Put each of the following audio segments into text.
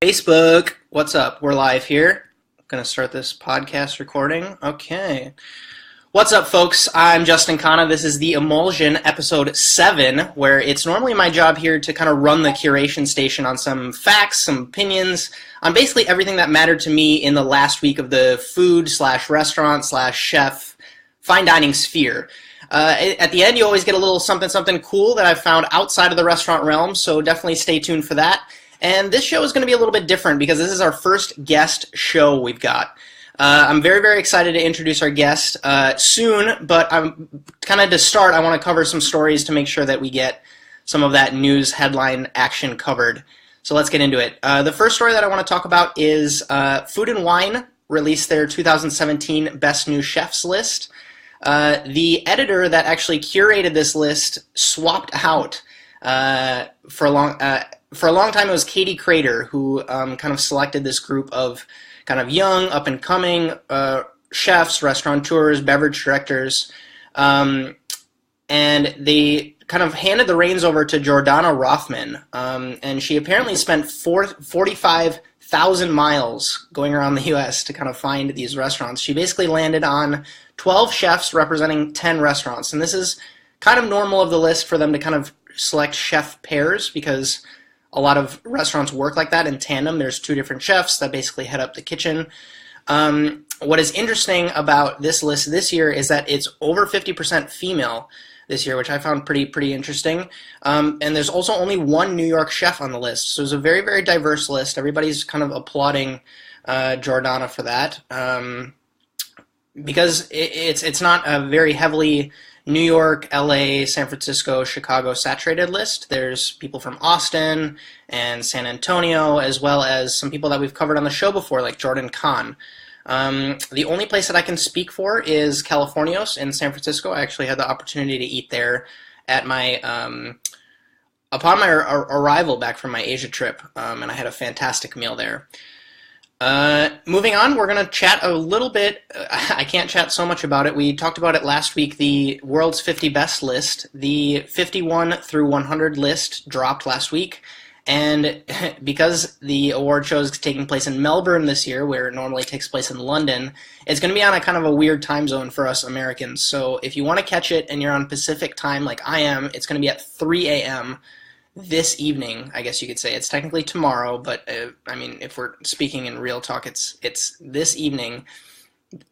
Facebook, what's up? We're live here. I'm gonna start this podcast recording. Okay. What's up, folks? I'm Justin Khanna. This is the Emulsion episode 7, where it's normally my job here to kind of run the curation station on some facts, some opinions, on basically everything that mattered to me in the last week of the food slash restaurant slash chef fine dining sphere. At the end, you always get a little something cool that I've found outside of the restaurant realm, so definitely stay tuned for that. And this show is going to be a little bit different because this is our first guest show we've got. I'm very excited to introduce our guest soon, but I'm kind of to start, I want to cover some stories to make sure that we get some of that news headline action covered. So let's get into it. The first story that I want to talk about is Food and Wine released their 2017 Best New Chefs list. The editor that actually curated this list swapped out for a long time. It was Katie Crater who kind of selected this group of kind of young, up-and-coming chefs, restaurateurs, beverage directors, and they kind of handed the reins over to Jordana Rothman, and she apparently spent 45,000 miles going around the U.S. to kind of find these restaurants. She basically landed on 12 chefs representing 10 restaurants, and this is kind of normal of the list for them to kind of select chef pairs because a lot of restaurants work like that in tandem. There's two different chefs that basically head up the kitchen. What is interesting about this list this year is that it's over 50% female this year, which I found pretty interesting. And there's also only one New York chef on the list, so it's a very diverse list. Everybody's kind of applauding Jordana for that because it's not a very heavily New York, LA, San Francisco, Chicago saturated list. There's people from Austin and San Antonio, as well as some people that we've covered on the show before, like Jordan Kahn. The only place that I can speak for is Californios in San Francisco. I actually had the opportunity to eat there at my upon my arrival back from my Asia trip, and I had a fantastic meal there. Moving on, we're going to chat a little bit. I can't chat so much about it. We talked about it last week, the world's 50 best list. The 51 through 100 list dropped last week. And because the award show is taking place in Melbourne this year, where it normally takes place in London, it's going to be on a kind of a weird time zone for us Americans. So if you want to catch it and you're on Pacific time like I am, it's going to be at 3 a.m. this evening, I guess you could say. It's technically tomorrow, but I mean, if we're speaking in real talk, it's this evening.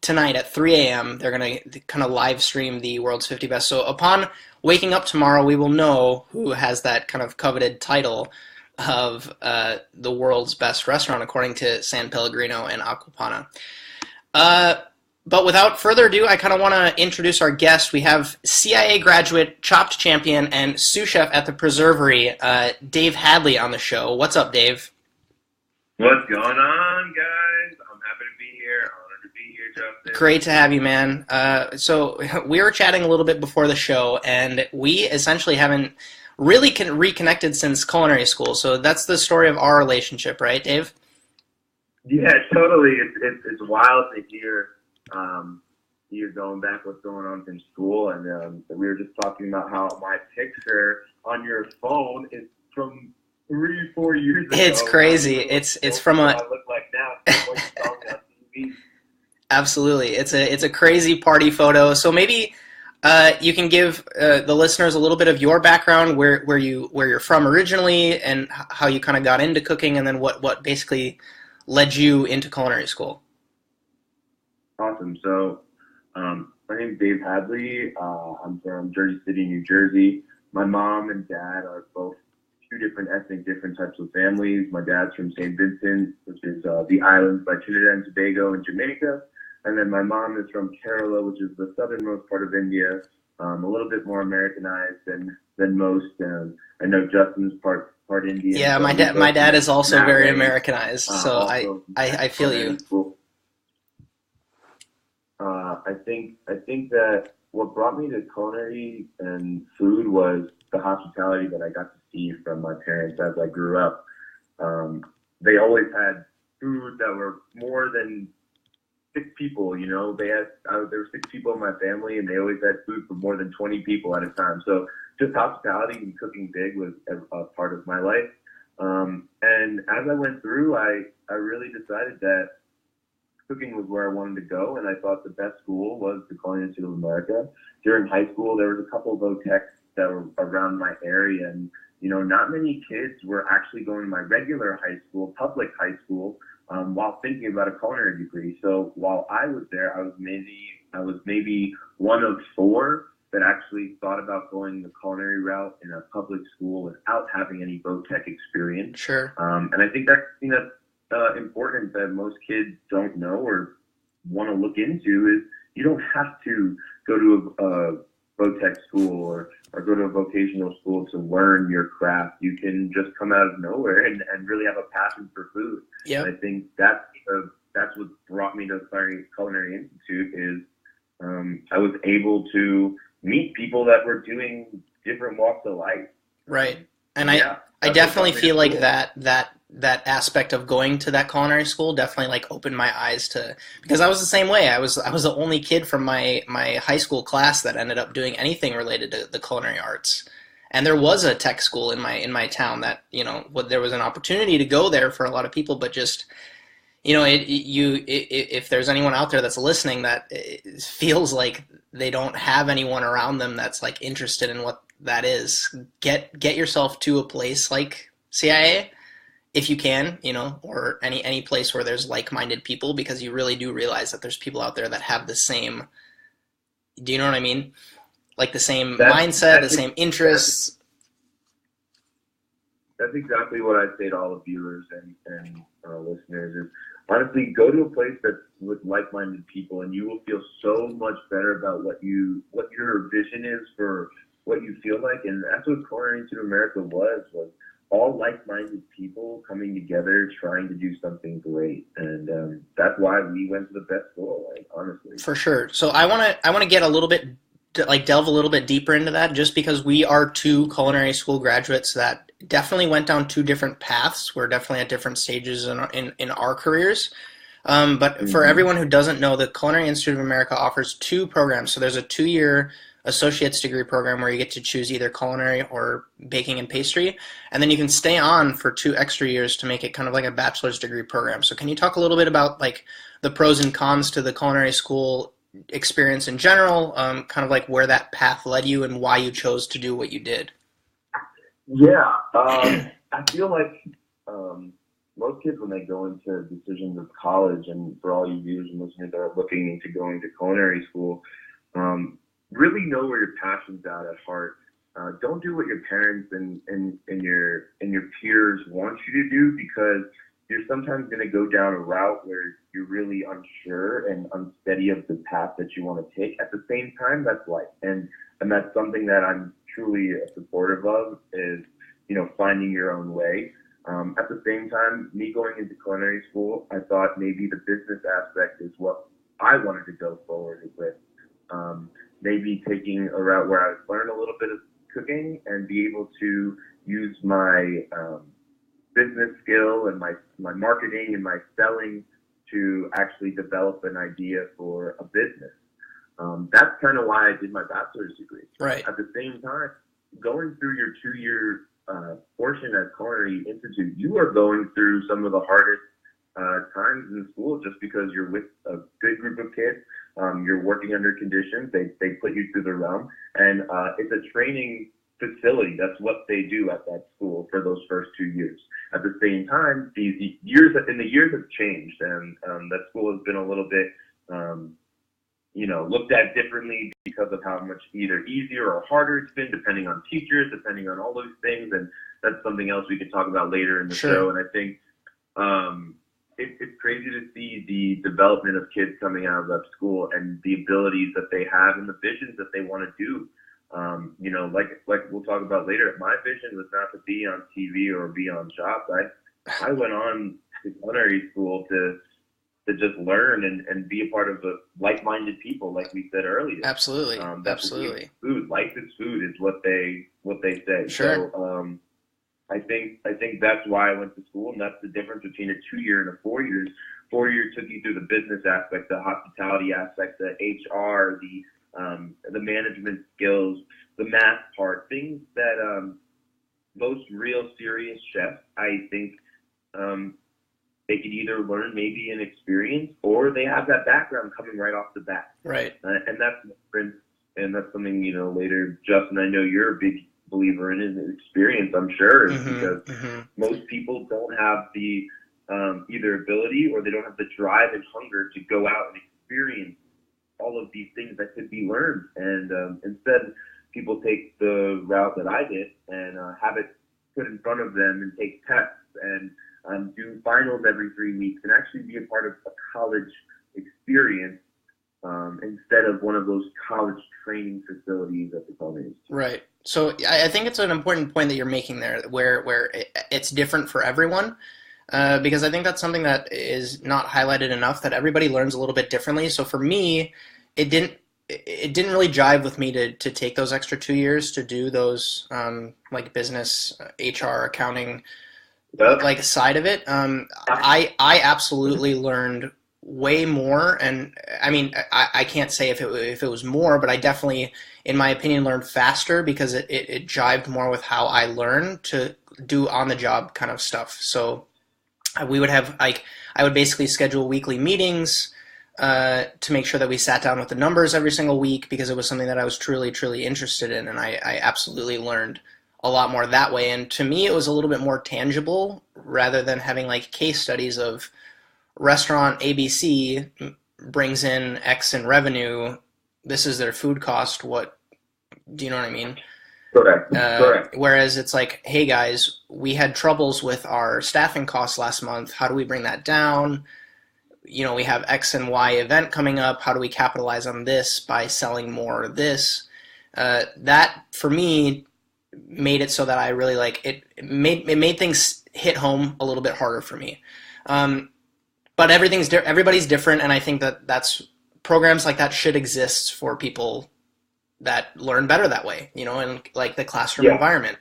Tonight at 3 a.m., they're going to kind of live stream the world's 50 best. So upon waking up tomorrow, we will know who has that kind of coveted title of the world's best restaurant, according to San Pellegrino and Aquapana. But without further ado, I kind of want to introduce our guest. We have CIA graduate, chopped champion, and sous chef at the Preservery, Dave Hadley, on the show. What's up, Dave? What's going on, guys? I'm happy to be here. Honored to be here, Justin. Great to have you, man. So we were chatting a little bit before the show, and we essentially haven't really reconnected since culinary school. So that's the story of our relationship, right, Dave? Yeah, totally. It's wild to hear you're going back what's going on from school, and we were just talking about how my picture on your phone is from 3-4 years ago. It's crazy. It's from I look like now. It's what you saw me on TV. Absolutely. It's a crazy party photo. So maybe you can give the listeners a little bit of your background, where you're from originally, and how you kind of got into cooking, and then what basically led you into culinary school. Awesome. So my name is Dave Hadley. I'm from Jersey City, New Jersey. My mom and dad are both two different types of families. My dad's from St. Vincent, which is the islands by Trinidad and Tobago and Jamaica. And then my mom is from Kerala, which is the southernmost part of India, a little bit more Americanized than most. I know Justin's part Indian. Yeah, my dad is also very Americanized, so I feel you. Cool. I think that what brought me to culinary and food was the hospitality that I got to see from my parents as I grew up. They always had food that were more than 6 people, you know. There were 6 people in my family, and they always had food for more than 20 people at a time. So just hospitality and cooking big was a part of my life. And as I went through, I really decided that cooking was where I wanted to go, and I thought the best school was the Culinary School of America. During high school, there was a couple of VOTECs that were around my area, and not many kids were actually going to my regular high school, public high school, while thinking about a culinary degree. So while I was there, I was maybe one of four that actually thought about going the culinary route in a public school without having any VOTEC experience. Sure. And I think that's important that most kids don't know or want to look into is you don't have to go to a VOTEC school or go to a vocational school to learn your craft. You can just come out of nowhere and really have a passion for food. Yeah. I think that's what brought me to Culinary Institute is I was able to meet people that were doing different walks of life. Right. And I definitely feel like that aspect of going to that culinary school definitely like opened my eyes to, because I was the same way. I was the only kid from my high school class that ended up doing anything related to the culinary arts. And there was a tech school in my town that, there was an opportunity to go there for a lot of people, but just, if there's anyone out there that's listening that feels like they don't have anyone around them that's like interested in what that is, get yourself to a place like CIA if you can, or any place where there's like-minded people, because you really do realize that there's people out there that have the same, do you know what I mean? Like the same mindset, the same interests. That's exactly what I say to all the viewers and listeners is, honestly, go to a place that's with like-minded people, and you will feel so much better about what your vision is for what you feel like. And that's what Culinary Institute of America was all like-minded people coming together, trying to do something great. And that's why we went to the best school, like, honestly. For sure. So I want to get a little bit, delve a little bit deeper into that, just because we are two culinary school graduates that definitely went down two different paths. We're definitely at different stages in our careers. But for everyone who doesn't know, the Culinary Institute of America offers two programs. So there's a 2-year associate's degree program where you get to choose either culinary or baking and pastry, and then you can stay on for 2 extra years to make it kind of like a bachelor's degree program. So can you talk a little bit about like the pros and cons to the culinary school experience in general, kind of like where that path led you and why you chose to do what you did? Yeah, I feel like most kids, when they go into decisions of college, and for all you viewers and listeners that are looking into going to culinary school, really know where your passion's at heart. Don't do what your parents and your peers want you to do, because you're sometimes going to go down a route where you're really unsure and unsteady of the path that you want to take. At the same time, that's life, and that's something that I'm truly supportive of, is finding your own way. At the same time, me going into culinary school, I thought maybe the business aspect is what I wanted to go forward with. Maybe taking a route where I would learn a little bit of cooking and be able to use my business skill and my marketing and my selling to actually develop an idea for a business. That's kind of why I did my bachelor's degree. Right. At the same time, going through your 2-year portion at Culinary Institute, you are going through some of the hardest times in school, just because you're with a good group of kids. You're working under conditions. They put you through the realm, and it's a training facility. That's what they do at that school for those first 2 years. At the same time, the years have changed, and that school has been a little bit, looked at differently because of how much either easier or harder it's been, depending on teachers, depending on all those things, and that's something else we could talk about later in the show. And I think it's crazy to see the development of kids coming out of that school and the abilities that they have and the visions that they want to do. Like we'll talk about later, my vision was not to be on TV or be on Chopped. I went on to culinary school to just learn and be a part of the like-minded people, like we said earlier. Absolutely. Absolutely. Food, life is food, is what they say. Sure. So I think that's why I went to school, and that's the difference between a 2-year and a 4 years. 4 years took you through the business aspect, the hospitality aspect, the HR, the management skills, the math part, things that most real serious chefs, I think, they could either learn maybe an experience, or they have that background coming right off the bat. Right. And that's different, and that's something, later, Justin, I know you're a big believer in his experience, I'm sure, because most people don't have the either ability, or they don't have the drive and hunger to go out and experience all of these things that could be learned. And instead, people take the route that I did and have it put in front of them and take tests and do finals every 3 weeks and actually be a part of a college experience instead of one of those college training facilities at the college. Right. So I think it's an important point that you're making there, where it's different for everyone, because I think that's something that is not highlighted enough, that everybody learns a little bit differently. So for me, it didn't really jive with me to take those extra 2 years to do those like business, HR, accounting, like side of it. I absolutely learned way more, and I mean, I can't say if it was more, but I definitely, in my opinion, learned faster because it jived more with how I learn to do on the job kind of stuff. So we would have, like, I would basically schedule weekly meetings to make sure that we sat down with the numbers every single week, because it was something that I was truly interested in, and I absolutely learned a lot more that way. And to me, it was a little bit more tangible rather than having like case studies of restaurant ABC brings in X in revenue. This is their food cost. What, do you know what I mean? Correct. Correct. Whereas it's like, hey guys, we had troubles with our staffing costs last month. How do we bring that down? We have X and Y event coming up. How do we capitalize on this by selling more of this? That for me made it so that I really it made things hit home a little bit harder for me. But everybody's different, and I think that's programs like that should exist for people that learn better that way, in like the classroom environment.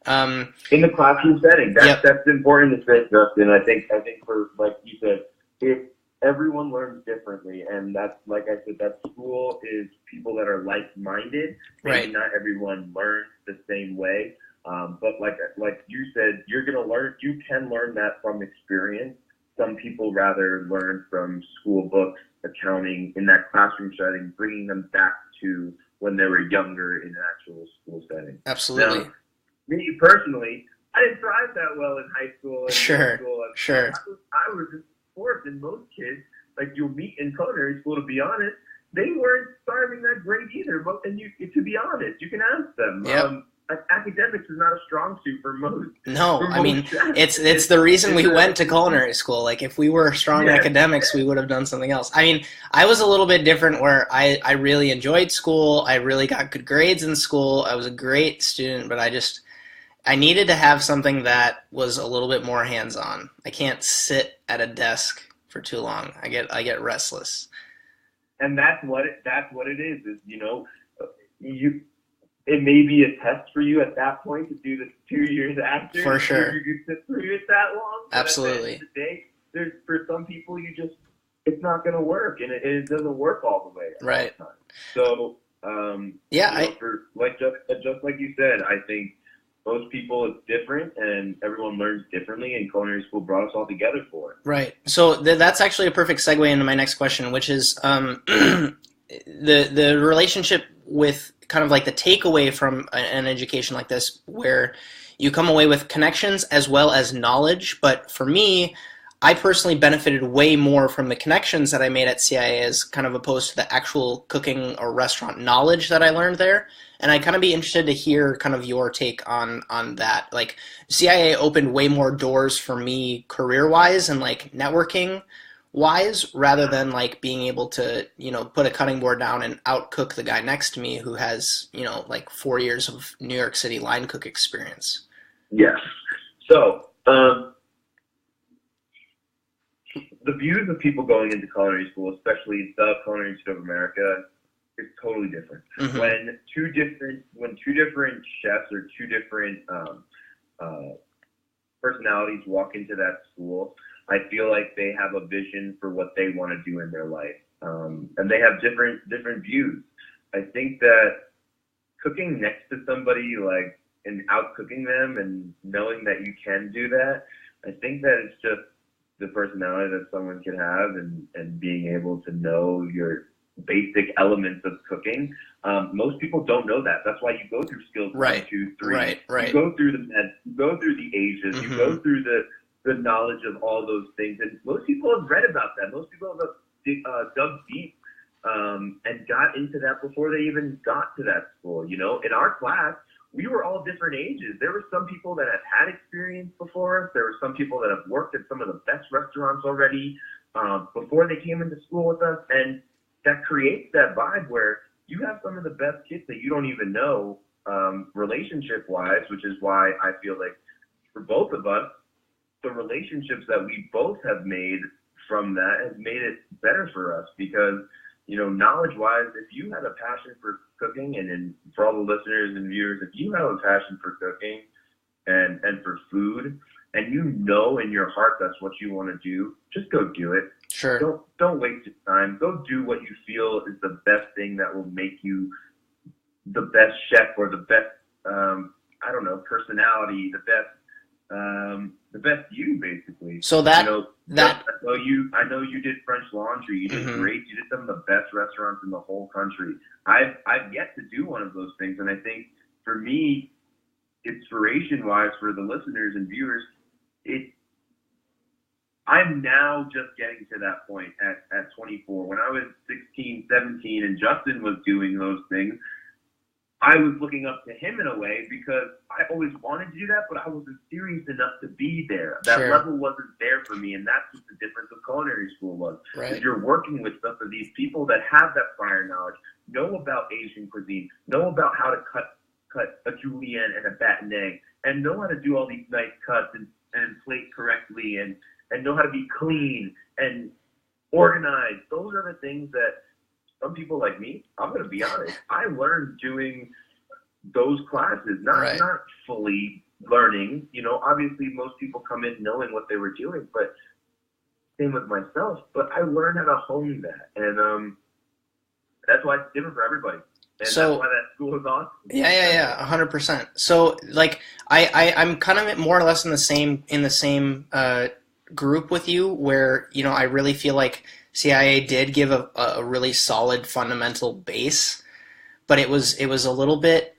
In the classroom setting, that's important to say, Justin. I think for, like you said, if everyone learns differently, and that's, like I said, that school is people that are like-minded. Maybe right. Not everyone learns the same way, but like you said, you can learn that from experience. Some people rather learn from school books, accounting, in that classroom setting, bringing them back to when they were younger in an actual school setting. Absolutely. Now, me personally, I didn't thrive that well in high school. And sure. Sure. I was just sports, and most kids, like you'll meet in culinary school, to be honest, they weren't thriving that great either. And to be honest, you can ask them. Yep. Academics is not a strong suit for most. No, I mean, it's the reason we went to culinary school. Like, if we were strong academics, we would have done something else. I mean, I was a little bit different, where I really enjoyed school. I really got good grades in school. I was a great student, but I needed to have something that was a little bit more hands-on. I can't sit at a desk for too long. I get restless. And that's what it is it may be a test for you at that point to do the 2 years after. For sure. You could sit through it that long. Absolutely. At the end of the day, for some people, it's not going to work, and it doesn't work all the way. Right. So, just like you said, I think most people, it's different, and everyone learns differently, and culinary school brought us all together for it. Right. So that's actually a perfect segue into my next question, which is the relationship with kind of like the takeaway from an education like this, where you come away with connections as well as knowledge. But for me, I personally benefited way more from the connections that I made at CIA as kind of opposed to the actual cooking or restaurant knowledge that I learned there. And I'd kind of be interested to hear kind of your take on that. Like, CIA opened way more doors for me career-wise and like networking-wise, rather than like being able to, put a cutting board down and outcook the guy next to me who has, like 4 years of New York City line cook experience. Yes. So, the views of people going into culinary school, especially the Culinary Institute of America, is totally different. Mm-hmm. When two different chefs or two different personalities walk into that school, I feel like they have a vision for what they want to do in their life, and they have different views. I think that cooking next to somebody, like, and out cooking them, and knowing that you can do that, I think that it's just the personality that someone can have, and being able to know your basic elements of cooking. Most people don't know that. That's why you go through skills Right. 1, 2, 3. Right. You go through the meds, you go through the Asians, Mm-hmm. you go through the knowledge of all those things. And most people have read about that. Most people have dug deep and got into that before they even got to that school. You know, in our class, we were all different ages. There were some people that had experience before us. There were some people that have worked at some of the best restaurants already before they came into school with us. And that creates that vibe where you have some of the best kids that you don't even know relationship-wise, which is why I feel like for both of us, the relationships that we both have made from that has made it better for us because, you know, knowledge-wise, if you had a passion for cooking, and for all the listeners and viewers, if you have a passion for cooking and for food, and you know in your heart that's what you want to do, just go do it. Sure. Don't waste your time. Go do what you feel is the best thing that will make you the best chef or the best, personality, the best you, basically. So that, you know, I know you did French Laundry. You did mm-hmm. great. You did some of the best restaurants in the whole country. I've yet to do one of those things, and I think for me, inspiration-wise, for the listeners and viewers, I'm now just getting to that point at 24. When I was 16, 17, and Justin was doing those things, I was looking up to him in a way because I always wanted to do that, but I wasn't serious enough to be there. That Sure. level wasn't there for me, and that's what the difference of Culinary School was. Right. You're working with some of these people that have that prior knowledge, know about Asian cuisine, know about how to cut a julienne and a baton egg, and know how to do all these nice cuts and plate correctly, and know how to be clean and organized. Those are the things that some people like me, I'm going to be honest, I learned doing those classes, not fully learning. You know, obviously most people come in knowing what they were doing, but same with myself. But I learned how to hone that, and that's why it's different for everybody. And so, that's why that school is awesome. Yeah, 100%. So, like, I'm kind of more or less in the same group with you, where, you know, I really feel like CIA did give a really solid fundamental base, but it was a little bit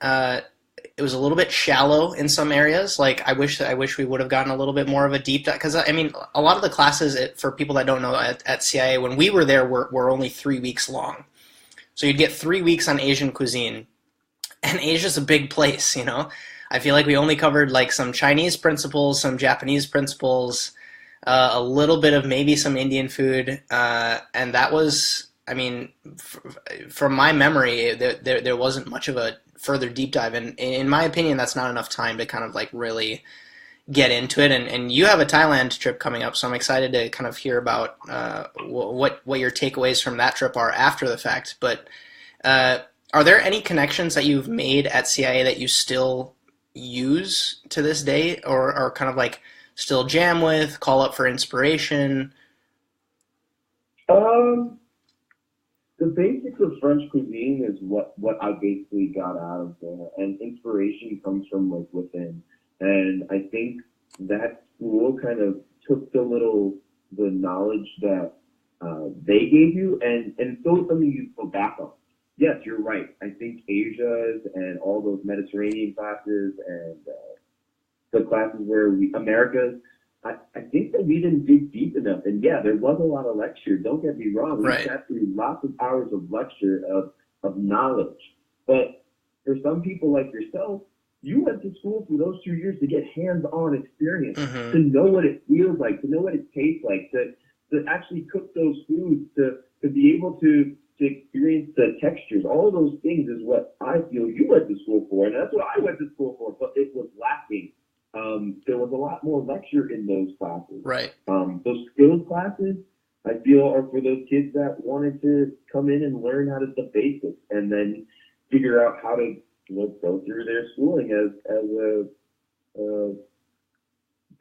shallow in some areas. Like, I wish we would have gotten a little bit more of a deep dive, because I mean, a lot of the classes for people that don't know at CIA, when we were there, were only 3 weeks long. So you'd get 3 weeks on Asian cuisine, and Asia's a big place, you know. I feel like we only covered like some Chinese principles, some Japanese principles, a little bit of maybe some Indian food, and that was, I mean, from my memory, there wasn't much of a further deep dive, and in my opinion, that's not enough time to kind of like really get into it. And you have a Thailand trip coming up, so I'm excited to kind of hear about what your takeaways from that trip are after the fact. But are there any connections that you've made at CIA that you still use to this day, or kind of like still jam with, call up for inspiration? The basics of French cuisine is what I basically got out of there, and inspiration comes from like within. And I think that school kind of took the knowledge that they gave you and still something you go back on. Yes, you're right. I think Asia's and all those Mediterranean classes and the classes where America's, I think that we didn't dig deep enough. And yeah, there was a lot of lecture. Don't get me wrong. We sat through lots of hours of lecture of knowledge. But for some people like yourself, you went to school for those 2 years to get hands-on experience, mm-hmm. to know what it feels like, to know what it tastes like, to actually cook those foods, to be able to experience the textures. All those things is what I feel you went to school for, and that's what I went to school for, but it was lacking. There was a lot more lecture in those classes. Right. Those skills classes, I feel, are for those kids that wanted to come in and learn how to the basics and then figure out how to go through their schooling as a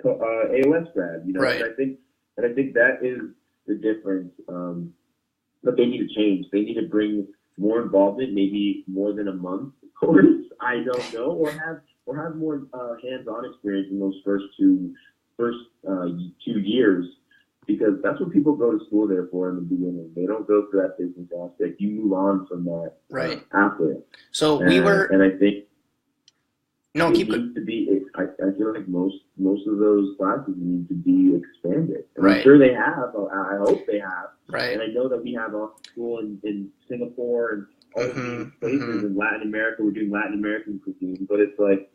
AOS grad. You know, right. And I think that is the difference. But they need to change. They need to bring more involvement, maybe more than a month course. I don't know, or have more hands-on experience in those first 2 first 2 years, because that's what people go to school there for in the beginning. They don't go for that business aspect. You move on from that Right. after. So we were, and I think no, it keep needs to be. I feel like most of those classes need to be expanded. And Right. I'm sure they have. I hope they have. Right. And I know that we have a school in Singapore and all of these places in Latin America. We're doing Latin American cuisine, but it's like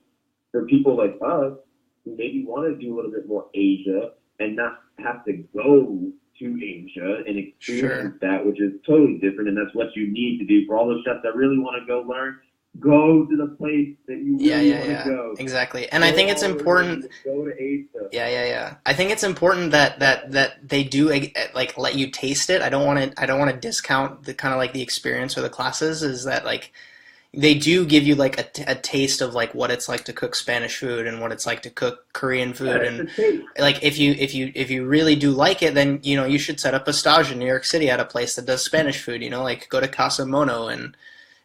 for people like us who maybe want to do a little bit more Asia and not have to go to Asia and experience that, which is totally different, and that's what you need to do for all those chefs that really want to go learn. Go to the place that you really want to go. Exactly. And I think it's important. Go to Asia. Yeah. I think it's important that they do like let you taste it. I don't want to discount the kind of like the experience or the classes. Is that like they do give you like a taste of like what it's like to cook Spanish food and what it's like to cook Korean food, and like if you really do like it, then you should set up a stage in New York City at a place that does Spanish food. Like go to Casa Mono, and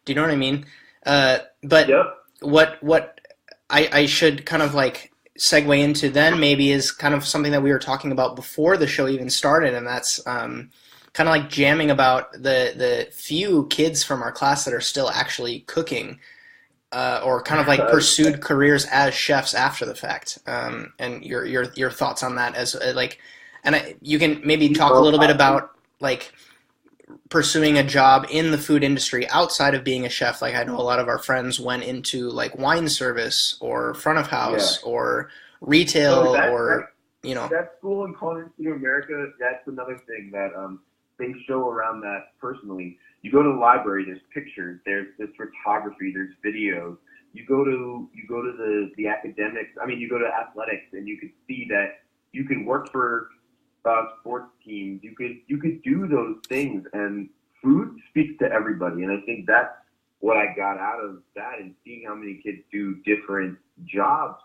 do you know what I mean? But what I should kind of like segue into then maybe is kind of something that we were talking about before the show even started, and that's kind of like jamming about the few kids from our class that are still actually cooking or kind of like pursued careers as chefs after the fact, and your thoughts on that as like, and you can maybe talk a little bit about like pursuing a job in the food industry outside of being a chef. Like I know a lot of our friends went into like wine service or front of house or retail that school in Culinary School America. That's another thing that they show around that personally. You go to the library, there's pictures, there's photography, there's videos. You go to the academics. I mean, you go to athletics, and you could see that you can work for sports teams. You could do those things, and food speaks to everybody. And I think that's what I got out of that, and seeing how many kids do different jobs.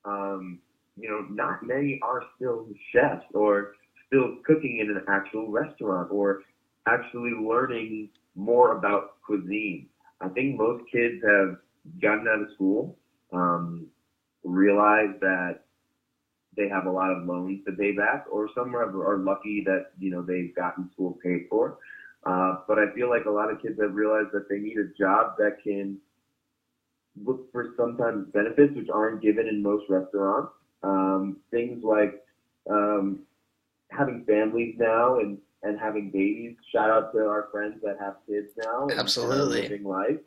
Not many are still chefs or still cooking in an actual restaurant or actually learning more about cuisine. I think most kids have gotten out of school, realized that they have a lot of loans to pay back, or some are lucky that they've gotten school paid for. But I feel like a lot of kids have realized that they need a job that can look for sometimes benefits which aren't given in most restaurants. Things like having families now and having babies. Shout out to our friends that have kids now. Absolutely. And living life.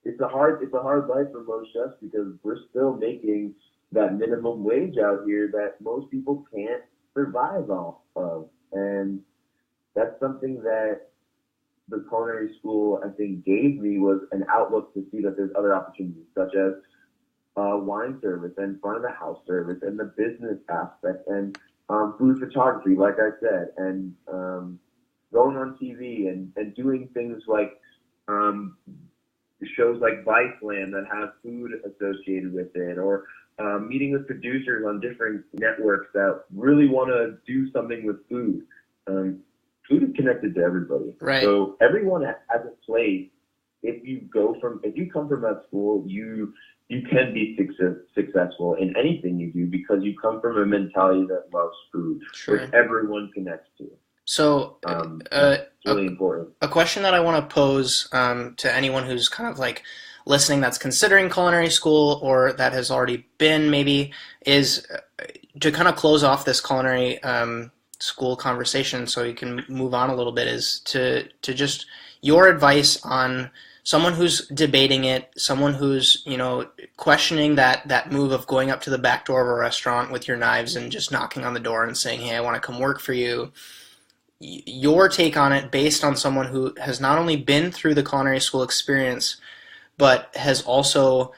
It's a hard life for most chefs because we're still making that minimum wage out here that most people can't survive off of. And that's something that the culinary school, I think, gave me, was an outlook to see that there's other opportunities, such as wine service and front of the house service and the business aspect and food photography, like I said, and going on TV and doing things like shows like Viceland that have food associated with it, or meeting with producers on different networks that really want to do something with food. Food is connected to everybody. Right. So everyone has a place. If you come from that school, you can be successful in anything you do because you come from a mentality that loves food, which everyone connects to. So it's really important. A question that I want to pose to anyone who's kind of like listening that's considering culinary school or that has already been maybe is to kind of close off this culinary school conversation so you can move on a little bit, is to just your advice on someone who's debating it, someone who's, questioning that move of going up to the back door of a restaurant with your knives and just knocking on the door and saying, hey, I want to come work for you. Your take on it based on someone who has not only been through the culinary school experience, but has also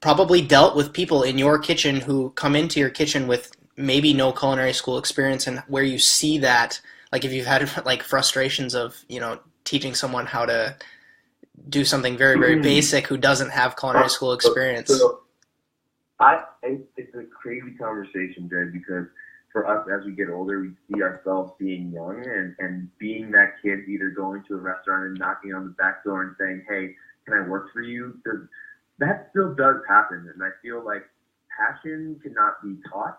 probably dealt with people in your kitchen who come into your kitchen with maybe no culinary school experience, and where you see that, like if you've had like frustrations of, teaching someone how to do something very, very basic who doesn't have culinary school experience. It's a crazy conversation, Jay, because for us, as we get older, we see ourselves being young and being that kid either going to a restaurant and knocking on the back door and saying, hey, can I work for you? That still does happen. And I feel like passion cannot be taught.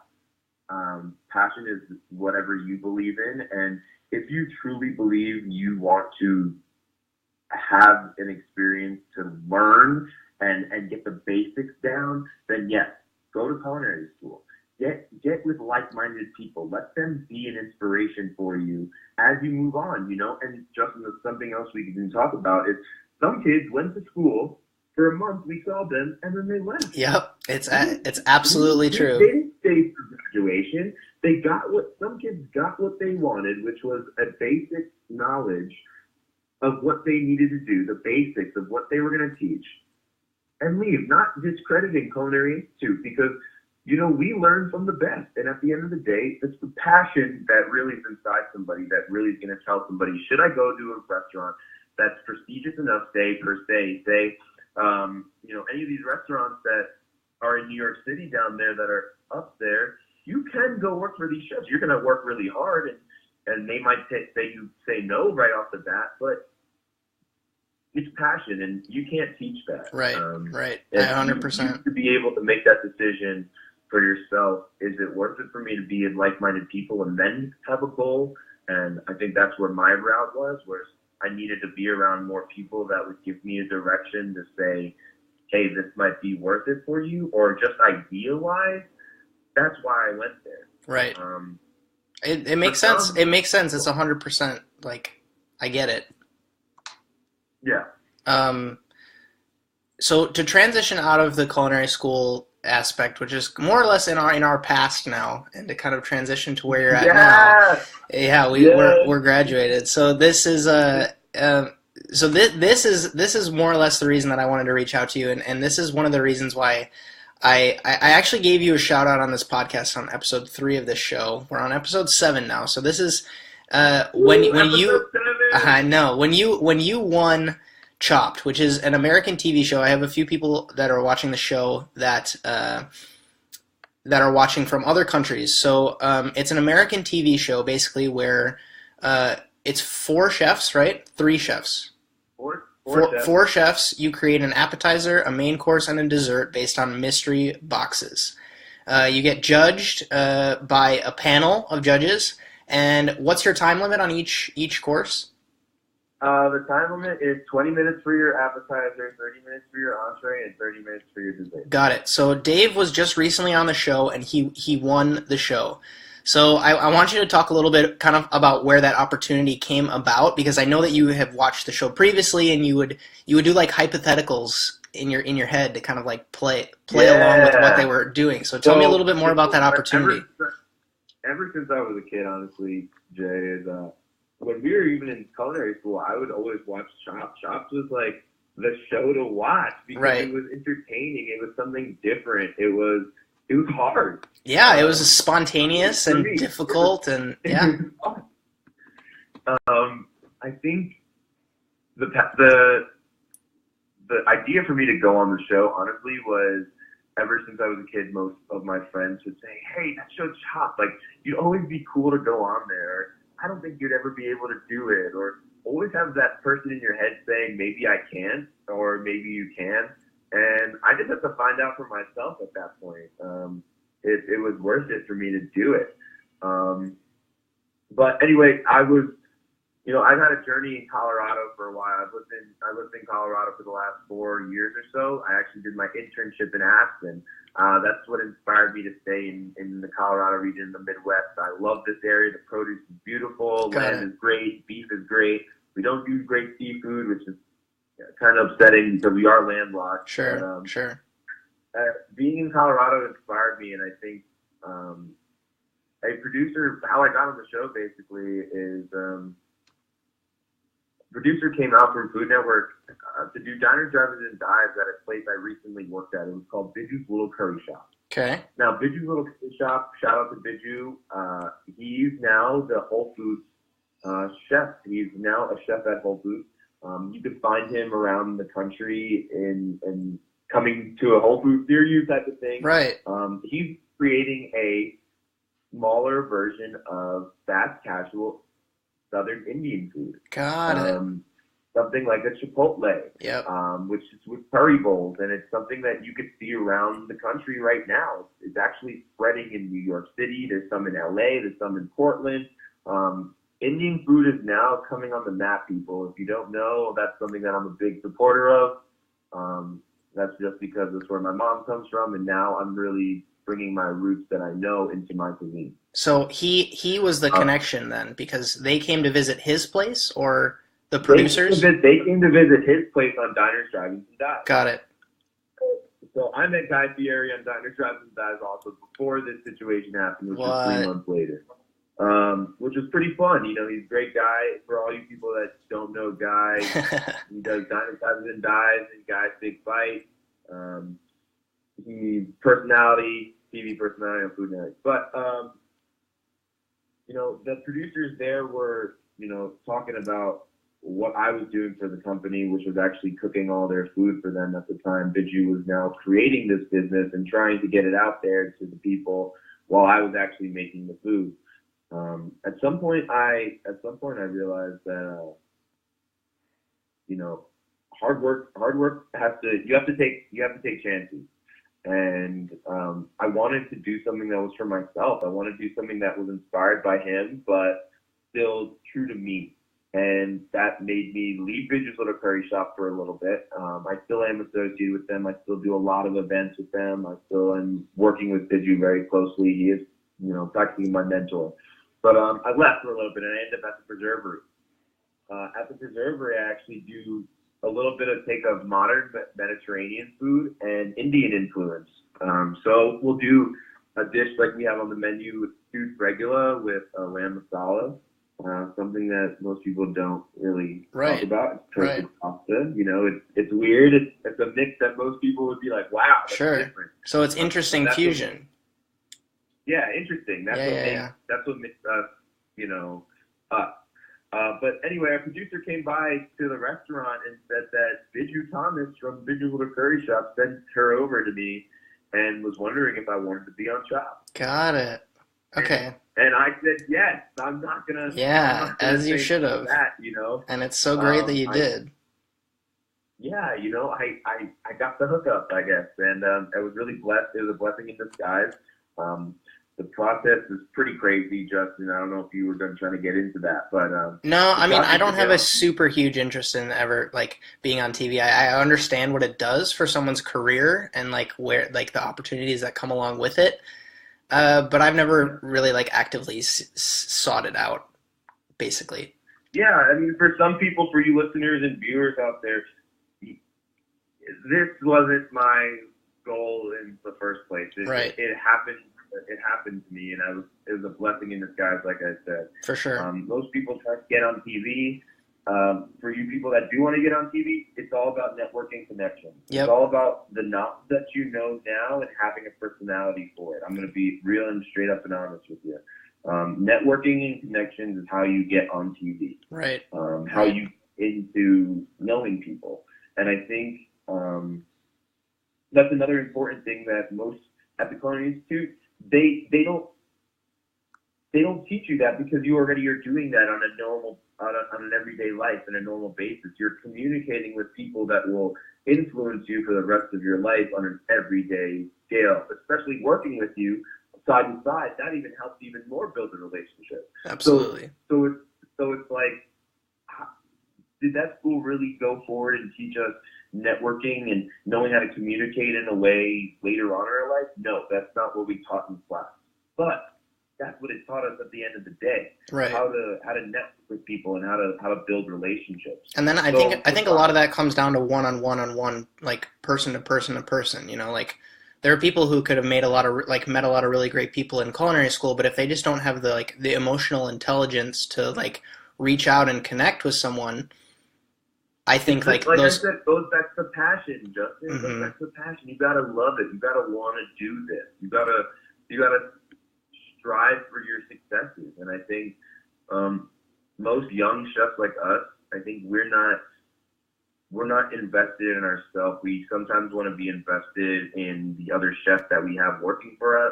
Passion is whatever you believe in, and if you truly believe you want to have an experience to learn and get the basics down, then yes, go to culinary school. Get with like-minded people. Let them be an inspiration for you as you move on, you know? And Justin, something else we can talk about is some kids went to school for a month, we saw them, and then they left. Yep, it's absolutely true. They didn't stay for graduation. Some kids got what they wanted, which was a basic knowledge of what they needed to do, the basics of what they were going to teach, and leave, not discrediting Culinary Institute, because, you know, we learn from the best. And at the end of the day, it's the passion that really is inside somebody that really is going to tell somebody, should I go to a restaurant that's prestigious enough, say, you know, any of these restaurants that are in New York City down there that are up there, you can go work for these chefs. You're going to work really hard, and they might say no right off the bat, but it's passion, and you can't teach that. Right, right. 100%. To be able to make that decision for yourself, is it worth it for me to be in like-minded people and then have a goal? And I think that's where my route was, where I needed to be around more people that would give me a direction to say, hey, this might be worth it for you, or just idea-wise, that's why I went there. Right. It makes sense. It makes sense. It's 100%. Like, I get it. Yeah. So to transition out of the culinary school aspect, which is more or less in our past now, and to kind of transition to where you're at now. Yeah, we're graduated. So this is this is more or less the reason that I wanted to reach out to you, and this is one of the reasons why I actually gave you a shout out on this podcast on episode 3 of this show. We're on episode 7 now. So this is when you won Chopped, which is an American TV show. I have a few people that are watching the show that are watching from other countries. So it's an American TV show basically where it's 4 chefs, right? 3 chefs. Four chefs. You create an appetizer, a main course, and a dessert based on mystery boxes. You get judged by a panel of judges. And what's your time limit on each course? The time limit is 20 minutes for your appetizer, 30 minutes for your entree, and 30 minutes for your dessert. Got it. So Dave was just recently on the show, and he won the show. So I want you to talk a little bit kind of about where that opportunity came about, because I know that you have watched the show previously, and you would do like hypotheticals in your head to kind of like play along with what they were doing. So tell me a little bit more about that opportunity. Ever since I was a kid, honestly, Jay, is when we were even in culinary school, I would always watch Chopped. Chopped was like the show to watch because It was entertaining. It was something different. It was hard. Yeah, it was spontaneous and difficult, and yeah. I think the idea for me to go on the show, honestly, was ever since I was a kid. Most of my friends would say, "Hey, that show's Chopped. Like, you'd always be cool to go on there. I don't think you'd ever be able to do it," or always have that person in your head saying, maybe I can, or maybe you can. And I just have to find out for myself at that point. It was worth it for me to do it. But anyway, I've had a journey in Colorado for a while. I lived in Colorado for the last 4 years or so. I actually did my internship in Aspen. That's what inspired me to stay in the Colorado region in the Midwest. I love this area. The produce is beautiful. Land is great. Beef is great. We don't do great seafood, which is kind of upsetting because we are landlocked. Sure. Being in Colorado inspired me, and I think a producer, how I got on the show basically is producer came out from Food Network to do diners, drive-ins, and dives at a place I recently worked at. It was called Biju's Little Curry Shop. Okay. Now, Biju's Little Curry Shop, shout out to Biju. He's now the Whole Foods chef. He's now a chef at Whole Foods. You can find him around the country in coming to a Whole Foods near you type of thing. Right. He's creating a smaller version of fast casual Southern Indian food. Got it. something like a Chipotle, Yep. which is with curry bowls, and it's something that you could see around the country right now. It's actually spreading in New York City. There's some in LA. There's some in Portland. Indian food is now coming on the map, people. If you don't know, that's something that I'm a big supporter of. That's just because that's where my mom comes from, and now I'm really bringing my roots that I know into my cuisine. So he was the connection then, because they came to visit his place, or the They came, producers? they came to visit his place on Diners, Drive-Ins, and Dives. Got it. So I met Guy Fieri on Diners, Drive-Ins, and Dives also before this situation happened, which was 3 months later. Which was pretty fun. You know, he's a great guy. For all you people that don't know Guy, he does Diners, Drive-Ins, and Dives, and Guy's Big Bite. He's personality, TV personality on Food Network. But, you know, the producers there were, you know, talking about what I was doing for the company, which was actually cooking all their food for them at the time. Biju was now creating this business and trying to get it out there to the people while I was actually making the food. At some point I realized that, you know, hard work you have to take chances. And I wanted to do something that was for myself. I wanted to do something that was inspired by him, but still true to me. And that made me leave Biju's Little Curry Shop for a little bit. I still am associated with them. I still do a lot of events with them. I still am working with Biju very closely. He is, you know, practically my mentor. But I left for a little bit, and I ended up at the Preservery. At the Preservery, I actually do a little bit of take of modern Mediterranean food and Indian influence. So we'll do a dish like we have on the menu with stewed regula with lamb masala. Something that most people don't really talk about. It's turkish pasta. You know, it's weird. It's a mix that most people would be like, wow, that's different. So it's interesting fusion. Interesting. That's what makes us, you know, us. But anyway, our producer came by to the restaurant and said that Biju Thomas from Biju's Little Curry Shop sent her over to me and was wondering if I wanted to be on Shop. Got it. Okay. And I said, yes, I'm not going to. Yeah, as you should have. You know? And it's so great that you did. Yeah, you know, I got the hookup, I guess. And I was really blessed. It was a blessing in disguise. The process is pretty crazy, Justin. I don't know if you were trying to get into that, but no, I mean, I don't have a super huge interest in ever like being on TV. I understand what it does for someone's career and like where like the opportunities that come along with it, but I've never really like actively sought it out. Basically. Yeah, I mean, for some people, for you listeners and viewers out there, this wasn't my goal in the first place. It happened. It happened to me, and it was a blessing in disguise, like I said. For sure. Most people try to get on TV. For you people that do want to get on TV, it's all about networking connections. Yep. It's all about the knowledge that you know now and having a personality for it. I'm going to be real and straight up and honest with you. Networking and connections is how you get on TV. Right. How you get into knowing people. And I think that's another important thing that most at the Culinary Institute, they don't teach you that because you already are doing that on an everyday life and a normal basis. You're communicating with people that will influence you for the rest of your life on an everyday scale, especially working with you side to side. That even helps even more build a relationship. Absolutely. So it's like, did that school really go forward and teach us networking and knowing how to communicate in a way later on in our life? No, that's not what we taught in class. But that's what it taught us at the end of the day. Right. How to network with people and how to build relationships. And then I think a lot of that comes down to one-on-one, like person to person to person. You know, like there are people who could have met a lot of really great people in culinary school, but if they just don't have the emotional intelligence to like reach out and connect with someone, I think like I said, goes back to passion, Justin. Mm-hmm. Goes back to passion. You gotta love it. You gotta want to do this. You gotta strive for your successes. And I think most young chefs like us, I think we're not invested in ourselves. We sometimes want to be invested in the other chefs that we have working for us,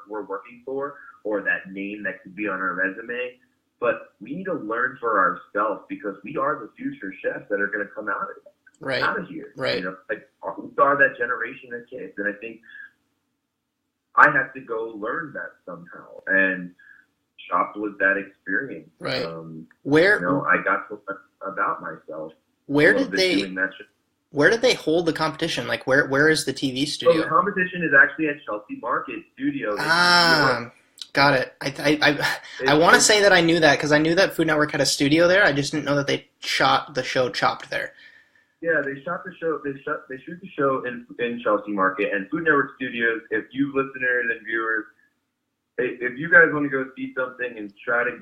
we're working for, or that name that could be on our resume. but we need to learn for ourselves because we are the future chefs that are going to come out of here. Right. You know, like we are that generation of kids, and I think I had to go learn that somehow. And Chopped was that experience. Right. I got to learn about myself. Where did they hold the competition? Like, where is the TV studio? So the competition is actually at Chelsea Market Studio. Got it. I want to say that I knew that because I knew that Food Network had a studio there. I just didn't know that they shot the show Chopped there. Yeah, they shot the show. They shoot the show in Chelsea Market and Food Network Studios. If you listeners and viewers, if you guys want to go see something and try to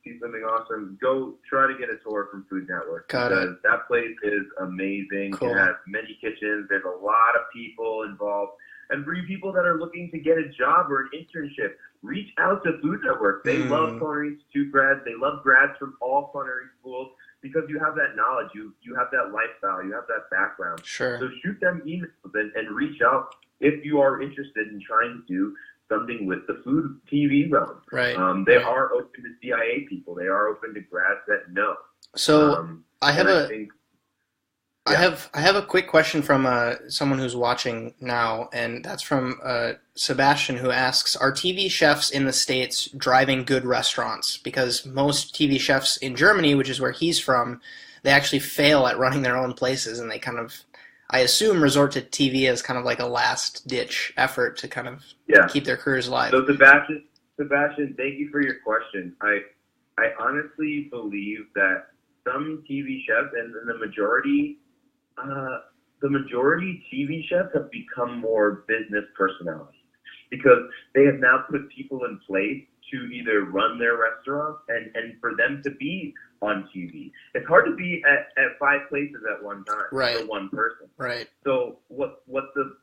see something awesome, go try to get a tour from Food Network. Because that place is amazing. Cool. It has many kitchens. There's a lot of people involved. And for you people that are looking to get a job or an internship, reach out to Food Network. They love Culinary Institute grads. They love grads from all culinary schools because you have that knowledge. You have that lifestyle. You have that background. Sure. So shoot them emails and reach out if you are interested in trying to do something with the food TV realm. Right. They are open to CIA people. They are open to grads that know. So I have a quick question from someone who's watching now, and that's from Sebastian, who asks, are TV chefs in the States driving good restaurants? Because most TV chefs in Germany, which is where he's from, they actually fail at running their own places, and they kind of, I assume, resort to TV as kind of like a last-ditch effort to kind of keep their careers alive. So Sebastian, thank you for your question. I honestly believe that some TV chefs, and the majority TV chefs have become more business personalities because they have now put people in place to either run their restaurants and for them to be on TV. It's hard to be at 5 places at one time for one person. Right. So what the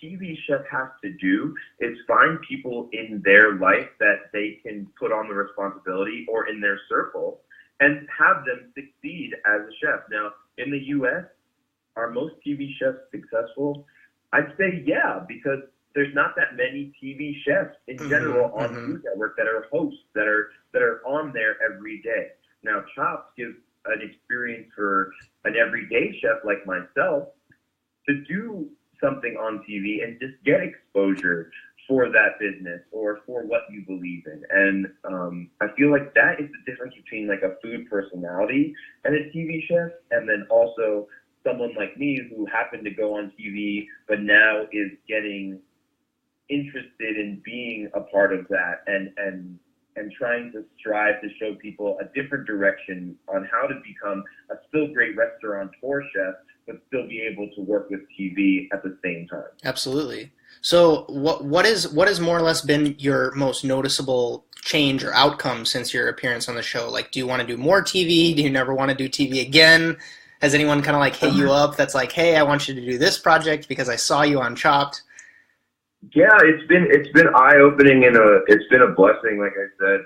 TV chef has to do is find people in their life that they can put on the responsibility or in their circle and have them succeed as a chef. Now, in the U.S., are most TV chefs successful? I'd say yeah, because there's not that many TV chefs in general on Food Network that are hosts, that are on there every day. Now, Chopped gives an experience for an everyday chef like myself to do something on TV and just get exposure for that business or for what you believe in. And I feel like that is the difference between like a food personality and a TV chef, and then also someone like me who happened to go on TV but now is getting interested in being a part of that and trying to strive to show people a different direction on how to become a still great restaurateur chef but still be able to work with TV at the same time. Absolutely. So what has more or less been your most noticeable change or outcome since your appearance on the show? Like, do you want to do more TV? Do you never want to do TV again? Has anyone kind of like hit you up that's like, hey, I want you to do this project because I saw you on Chopped? Yeah, it's been eye-opening and it's been a blessing. Like I said,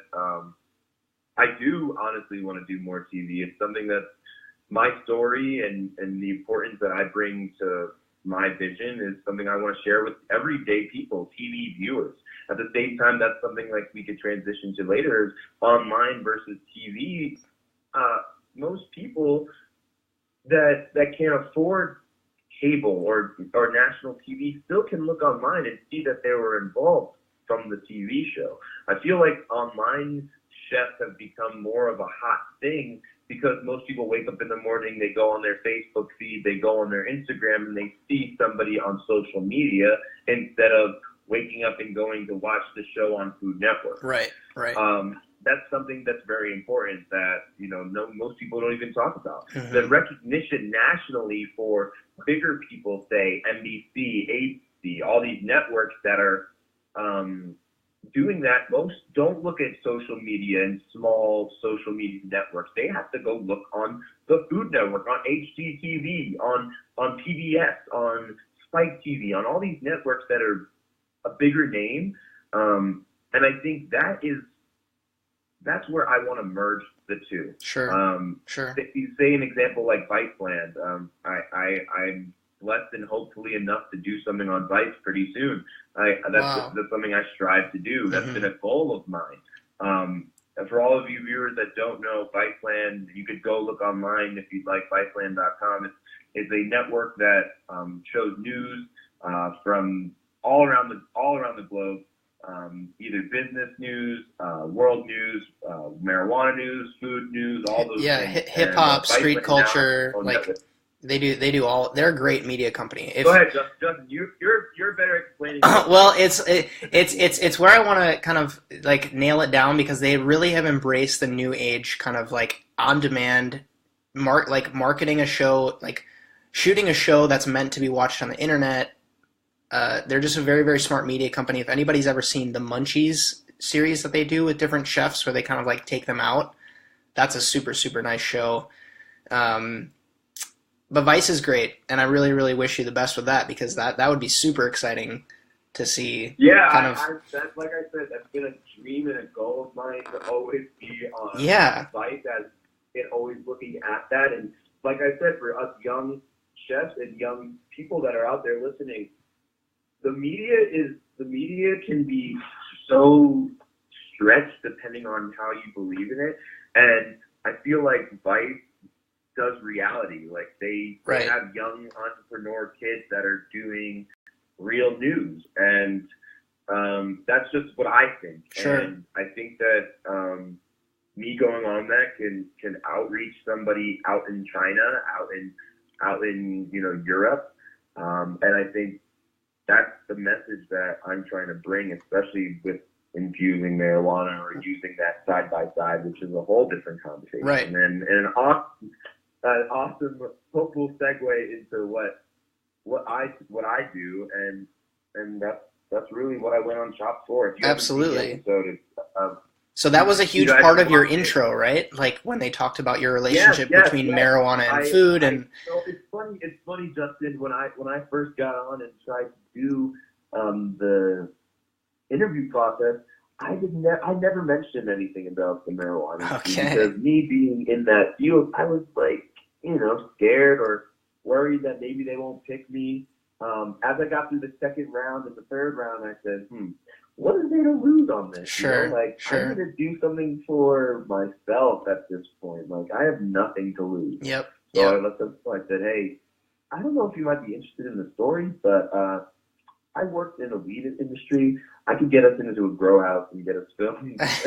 I do honestly want to do more TV. It's something that's my story and the importance that I bring to my vision is something I want to share with everyday people, TV viewers. At the same time, that's something like we could transition to later is online versus TV. Most people that can't afford cable or national TV still can look online and see that they were involved from the TV show. I feel like online chefs have become more of a hot thing because most people wake up in the morning, they go on their Facebook feed, they go on their Instagram, and they see somebody on social media instead of waking up and going to watch the show on Food Network. Right. That's something that's very important that, most people don't even talk about. Mm-hmm. The recognition nationally for bigger people, say NBC, ABC, all these networks that are doing that, most don't look at social media and small social media networks. They have to go look on the Food Network, on HGTV, on PBS, on Spike TV, on all these networks that are a bigger name. And I think that's where I want to merge the two. Sure. You say an example like Viceland. I'm blessed and hopefully enough to do something on Vice pretty soon. That's something I strive to do. That's been a goal of mine. for all of you viewers that don't know, Viceland, you could go look online if you'd like, Viceland.com. It's a network that shows news from all around the globe, either business news, world news, marijuana news, food news, all those things. Hip hop, street culture, they do all. They're a great media company. Go ahead, Justin. You're better explaining. Well, it's where I want to kind of like nail it down, because they really have embraced the new age kind of like on demand marketing a show, like shooting a show that's meant to be watched on the internet. They're just a very, very smart media company. If anybody's ever seen the Munchies series that they do with different chefs where they kind of like take them out, that's a super, super nice show. But Vice is great, and I really, really wish you the best with that, because that would be super exciting to see. Yeah, that's like I said, that's been a dream and a goal of mine to always be on Vice, as it always looking at that. And like I said, for us young chefs and young people that are out there listening, the media can be so stretched depending on how you believe in it, and I feel like Vice does reality. Like they have young entrepreneur kids that are doing real news, and that's just what I think. Sure. And I think that me going on that can outreach somebody out in China, out in Europe, and I think that's the message that I'm trying to bring, especially with infusing marijuana or using that side by side, which is a whole different conversation. Right. And an awesome, hopeful segue into what I do, and that's really what I went on Chops for. If you Absolutely. So that was a huge part of your intro, right? Like when they talked about your relationship between marijuana and food, and it's funny, Justin. When I first got on and tried to do the interview process, I never mentioned anything about the marijuana. Okay. Because me being in that field, I was like, scared or worried that maybe they won't pick me. As I got through the second round and the third round, I said, what is there to lose on this? Sure. I'm going to do something for myself at this point. Like, I have nothing to lose. Yep. So I let them know. I said, hey, I don't know if you might be interested in the story, but I worked in the weed industry. I could get us into a grow house and get us filmed. get us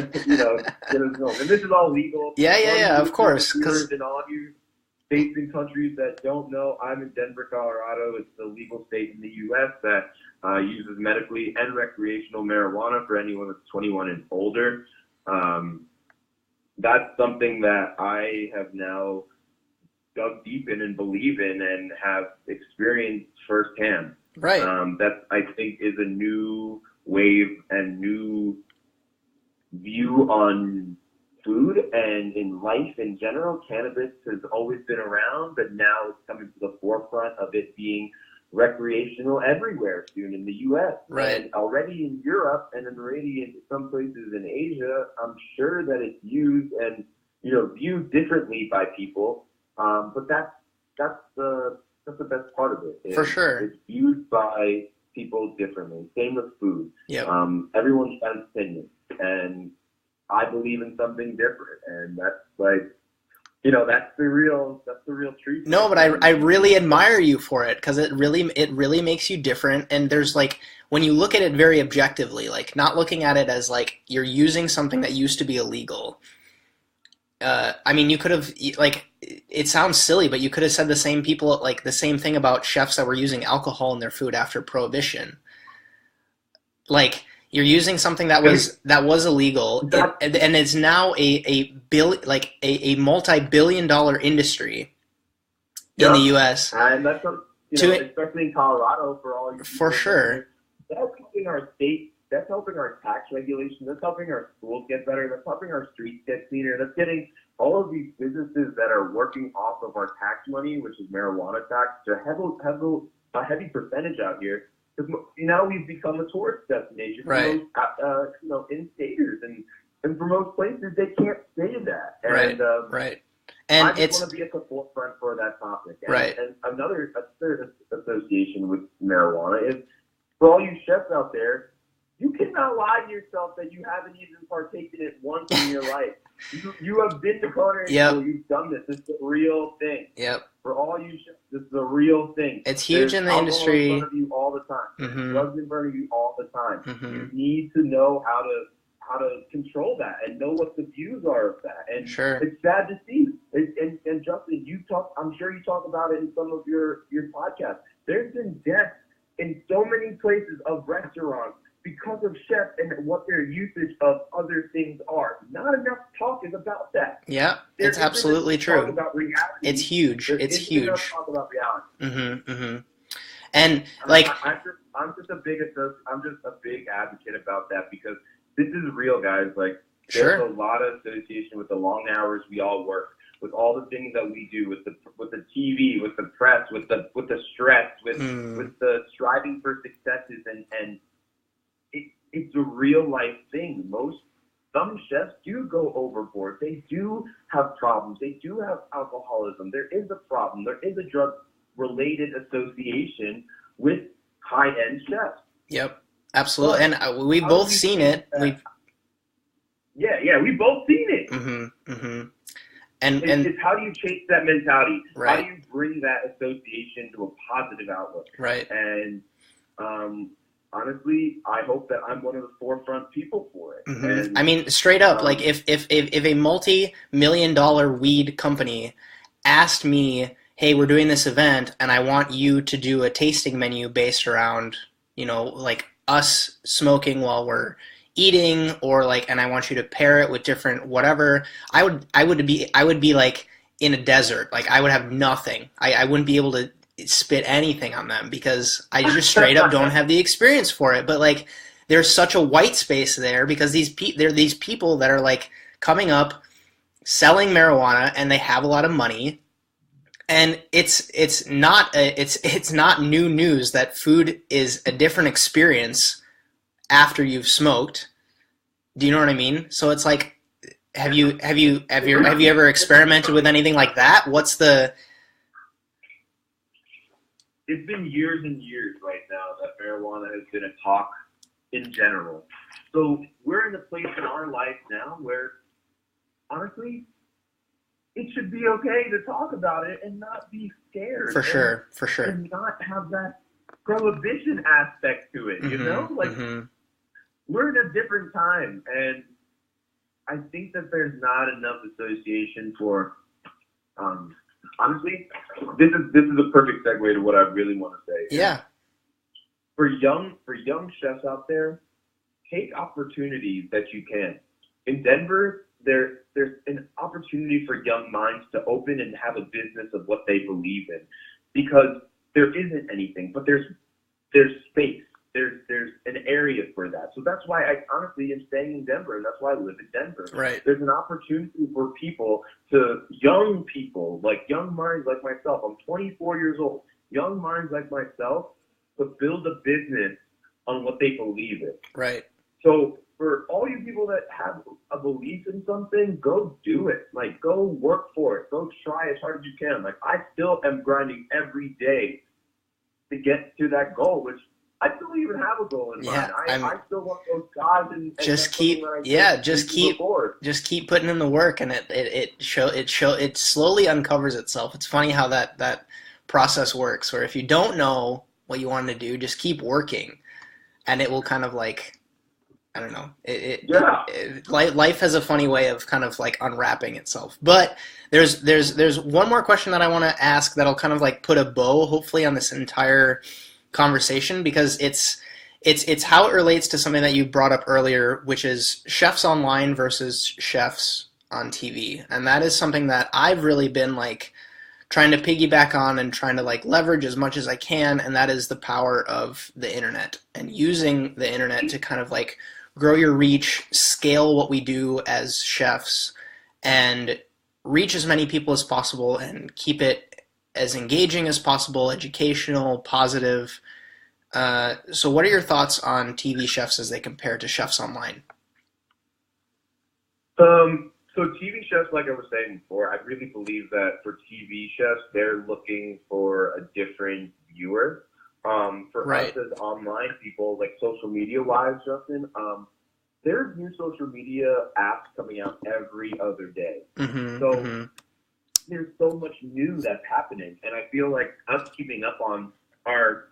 filmed. And this is all legal. Yeah, of course. In all of you states and countries that don't know, I'm in Denver, Colorado. It's the legal state in the U.S. that uses medically and recreational marijuana for anyone that's 21 and older. That's something that I have now dug deep in and believe in and have experienced firsthand. Right. That I think is a new wave and new view on food and in life in general. Cannabis has always been around, but now it's coming to the forefront of it being recreational everywhere soon in the U.S. Right. And already in Europe and already in some places in Asia, I'm sure that it's used and viewed differently by people. But that's the best part of it. For sure. It's viewed by people differently. Same with food. Yep. Everyone's got an opinion, and I believe in something different, and that's like, that's the real treat. No, but I really admire you for it, because it really makes you different. And there's like, when you look at it very objectively, like not looking at it as like you're using something that used to be illegal. I mean, you could have, like, it sounds silly, but you could have said the same thing about chefs that were using alcohol in their food after Prohibition. Like, you're using something that was illegal, and it's now a multi-billion-dollar industry in the U.S. And that's especially in Colorado for all you. For sure. That's helping our state. That's helping our tax regulation. That's helping our schools get better. That's helping our streets get cleaner. That's getting all of these businesses that are working off of our tax money, which is marijuana tax, to a heavy percentage out here. Because now we've become a tourist destination for right. most, in-staters, and for most places they can't say that. And, right. And I just want to be at the forefront for that topic. And, right. And another association with marijuana is, for all you chefs out there, you cannot not lie to yourself that you haven't even partaken it once in your life. You have been to culinary school. You've done this. This is a real thing. Yep. For all you chefs, this is a real thing. It's huge in the industry. In front of you all the time. Mm-hmm. Drugs in front of you all the time. Mm-hmm. You need to know how to control that and know what the views are of that. And sure. It's sad to see. And Justin, I'm sure you talk about it in some of your podcasts. There's been deaths in so many places of restaurants because of chefs and what their usage of other things are. Not enough talk is about that. Yeah, it's absolutely true. Talk about reality. It's huge. It's huge. Enough talk about reality. Mm-hmm. Mm-hmm. And like, I'm just a big advocate about that because this is real, guys. Like, there's a lot of association with the long hours we all work, with all the things that we do, with the TV, with the press, with the stress, with the striving for successes, and it's a real life thing. Some chefs do go overboard. They do have problems. They do have alcoholism. There is a problem. There is a drug related association with high end chefs. Yep, absolutely. And we've both seen it. We've both seen it. Mm-hmm. Mm-hmm. And it's how do you change that mentality? Right. How do you bring that association to a positive outlook? Right. And honestly, I hope that I'm one of the forefront people for it. Mm-hmm. And, I mean, straight up, like if a multi-million-dollar weed company asked me, hey, we're doing this event and I want you to do a tasting menu based around, like us smoking while we're eating, or like, and I want you to pair it with different whatever, I would be like in a desert. Like I would have nothing. I wouldn't be able to spit anything on them because I just straight up don't have the experience for it. But like, there's such a white space there because there are these people that are like coming up, selling marijuana, and they have a lot of money. And it's not new news that food is a different experience after you've smoked. Do you know what I mean? So it's like, have you ever experimented with anything like that? It's been years and years right now that marijuana has been a talk in general. So we're in a place in our life now where, honestly, it should be okay to talk about it and not be scared. For sure. And not have that prohibition aspect to it, Like, we're in a different time, and I think that there's not enough association for, honestly, this is a perfect segue to what I really want to say. Yeah. For young chefs out there, take opportunities that you can. In Denver, there's an opportunity for young minds to open and have a business of what they believe in, because there isn't anything, but there's space. There's an area for that. So that's why I honestly am staying in Denver, and that's why I live in Denver. Right. There's an opportunity for young people, like young minds like myself. I'm 24 years old. Young minds like myself to build a business on what they believe in. Right. So for all you people that have a belief in something, go do it. Like, go work for it. Go try as hard as you can. Like, I still am grinding every day to get to that goal, which I don't even have a goal in mind. I still want those gods and just keep putting in the work, and it slowly uncovers itself. It's funny how that process works, where if you don't know what you want to do, just keep working, and it will kind of like, I don't know. Life has a funny way of kind of like unwrapping itself. But there's one more question that I want to ask that'll kind of like put a bow, hopefully, on this entire conversation, because it's how it relates to something that you brought up earlier, which is chefs online versus chefs on TV. And that is something that I've really been like trying to piggyback on and trying to like leverage as much as I can, and that is the power of the internet and using the internet to kind of like grow your reach, scale what we do as chefs, and reach as many people as possible and keep it as engaging as possible, educational, positive. So what are your thoughts on TV chefs as they compare to chefs online? So TV chefs, like I was saying before, I really believe that for TV chefs, they're looking for a different viewer. For us as online people, like social media wise, Justin, there's new social media apps coming out every other day. There's so much new that's happening, and I feel like us keeping up on our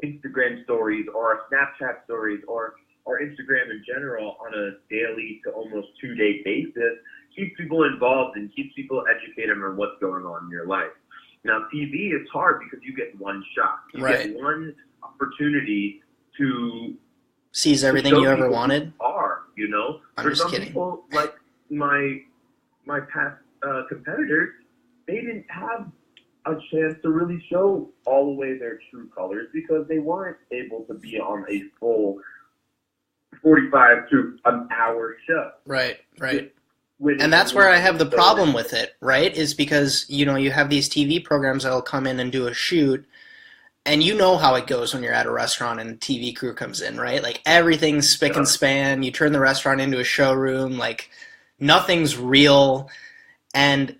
Instagram stories or our Snapchat stories or our Instagram in general on a daily to almost 2-day basis keeps people involved and keeps people educated on what's going on in your life. Now, TV is hard because you get one shot. You get one opportunity to seize everything you ever wanted. You know, I'm for just some kidding. People, like my past competitors, they didn't have a chance to really show all the way their true colors because they weren't able to be on a full 45 to an hour show. Right. And that's where I have the problem with it, right? Is because, you know, you have these TV programs that'll come in and do a shoot, and you know how it goes when you're at a restaurant and a TV crew comes in, right? Like, everything's spick and span. You turn the restaurant into a showroom. Like, nothing's real. And,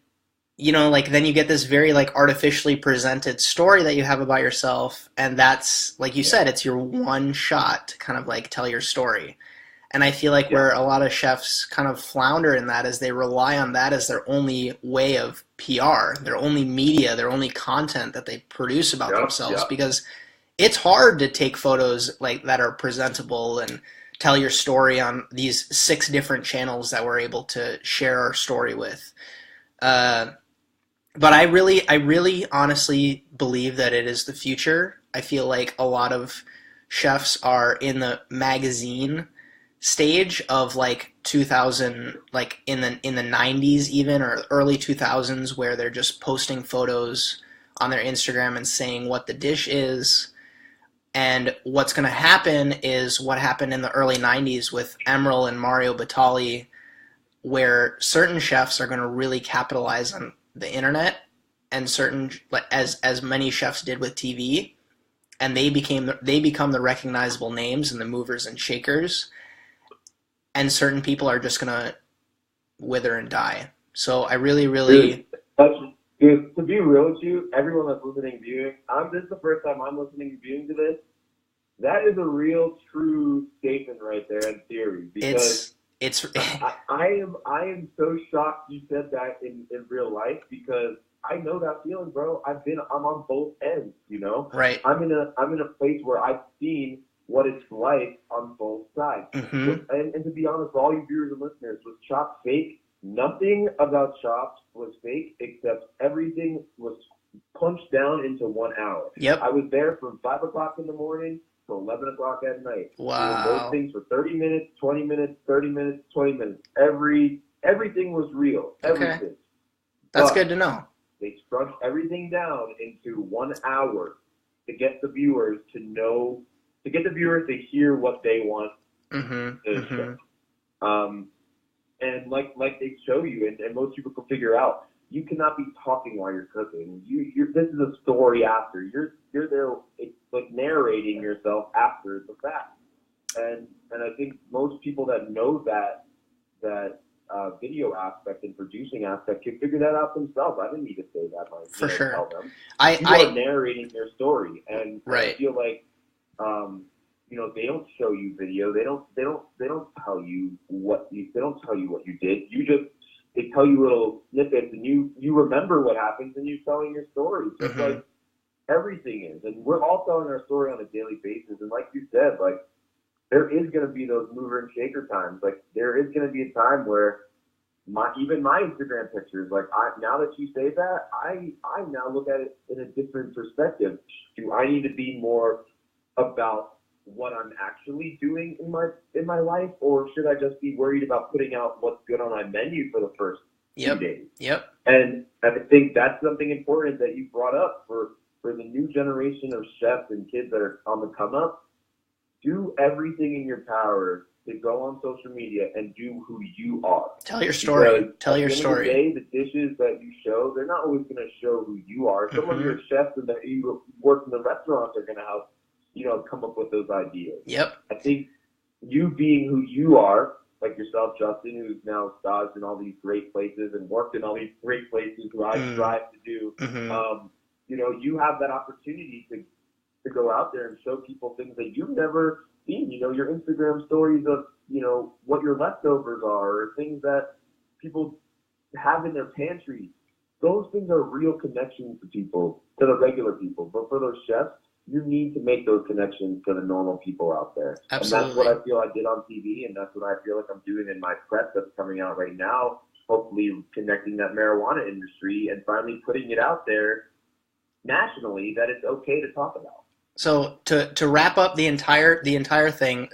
you know, like, then you get this very, like, artificially presented story that you have about yourself, and that's, like you said, it's your one shot to kind of, like, tell your story. And I feel like where a lot of chefs kind of flounder in that is they rely on that as their only way of PR, their only media, their only content that they produce about themselves, because it's hard to take photos like that are presentable and tell your story on these 6 different channels that we're able to share our story with. But I really honestly believe that it is the future. I feel like a lot of chefs are in the magazine stage of like 2000, like in the 90s even, or early 2000s, where they're just posting photos on their Instagram and saying what the dish is. And what's going to happen is what happened in the early 90s with Emeril and Mario Batali, where certain chefs are going to really capitalize on the internet, and certain, as many chefs did with TV, and they become the recognizable names and the movers and shakers. And certain people are just going to wither and die. So I really... Dude, to be real with you, everyone that's listening and viewing, this is the first time I'm listening and viewing to this. That is a real, true statement right there in theory. Because I am so shocked you said that in real life, because I know that feeling, bro. I'm on both ends, you know? Right. I'm in a place where I've seen what it's like on both sides. And to be honest, for all you viewers and listeners, was Chopped fake? Nothing about Chopped was fake, except everything was punched down into 1 hour. Yep. I was there from 5 o'clock in the morning to 11 o'clock at night. Wow. Doing those things for 30 minutes, 20 minutes, 30 minutes, 20 minutes. Everything was real. Everything. Okay. That's good to know. They scrunched everything down into 1 hour to get the viewers to know, to get the viewers to hear what they want to show. And like they show you, and most people can figure out, you cannot be talking while you're cooking. This is a story after. You're there, like, narrating yourself after the fact. And I think most people that know that video aspect and producing aspect can figure that out themselves. I didn't need to say that. For sure. Tell them. You are narrating their story, and right. I feel like they don't show you video. They don't tell you what you did. They tell you little snippets, and you remember what happens, and you're telling your story. Just like everything is, and we're all telling our story on a daily basis. And like you said, like, there is going to be those mover and shaker times. Like, there is going to be a time where even my Instagram pictures, like, now that you say that, I now look at it in a different perspective. Do I need to be more about what I'm actually doing in my life, or should I just be worried about putting out what's good on my menu for the first few days? Yep. And I think that's something important that you brought up for the new generation of chefs and kids that are on the come up. Do everything in your power to go on social media and do who you are. Tell your story. Because Tell your story. At the end of the day, the dishes that you show, they're not always going to show who you are. Some of your chefs that you work in the restaurants are going to help, come up with those ideas. Yep. I think you being who you are, like yourself, Justin, who's now staged in all these great places and worked in all these great places who I strive to do, you have that opportunity to go out there and show people things that you've never seen. You know, your Instagram stories of, you know, what your leftovers are, or things that people have in their pantry. Those things are real connections to people, to the regular people. But for those chefs, you need to make those connections to the normal people out there. Absolutely. And that's what I feel I did on TV, and that's what I feel like I'm doing in my prep that's coming out right now, hopefully connecting that marijuana industry and finally putting it out there nationally that it's okay to talk about. So to wrap up the entire thing,